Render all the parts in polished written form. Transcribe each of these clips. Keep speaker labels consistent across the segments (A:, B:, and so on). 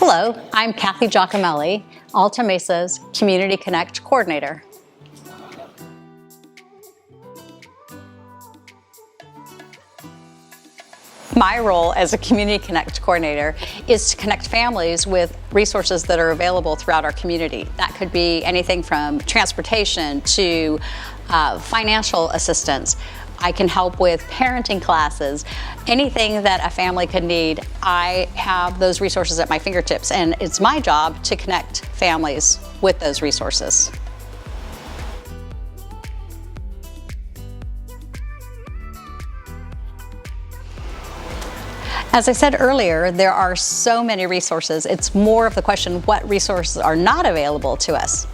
A: Hello, I'm Cathy Giacomelli, Alta Mesa's Community Connect Coordinator. My role as a Community Connect Coordinator is to connect families with resources that are available throughout our community. That could be anything from transportation to financial assistance. I can help with parenting classes, anything that a family could need. I have those resources at my fingertips, and it's my job to connect families with those resources. As I said earlier, there are so many resources. It's more of the question, what resources are not available to us?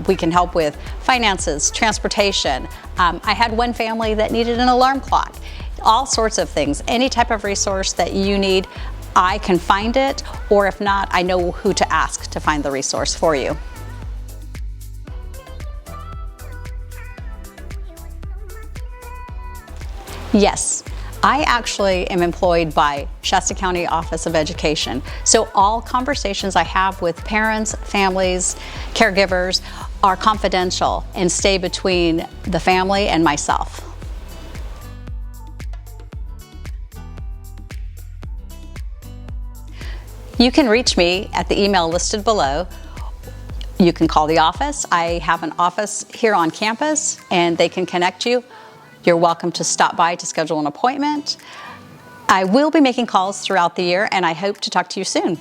A: We can help with finances, transportation. I had one family that needed an alarm clock, all sorts of things. Any type of resource that you need, I can find it, or if not, I know who to ask to find the resource for you. Yes. I actually am employed by Shasta County Office of Education. So all conversations I have with parents, families, caregivers are confidential and stay between the family and myself. You can reach me at the email listed below. You can call the office. I have an office here on campus and they can connect you. You're welcome to stop by to schedule an appointment. I will be making calls throughout the year, and I hope to talk to you soon.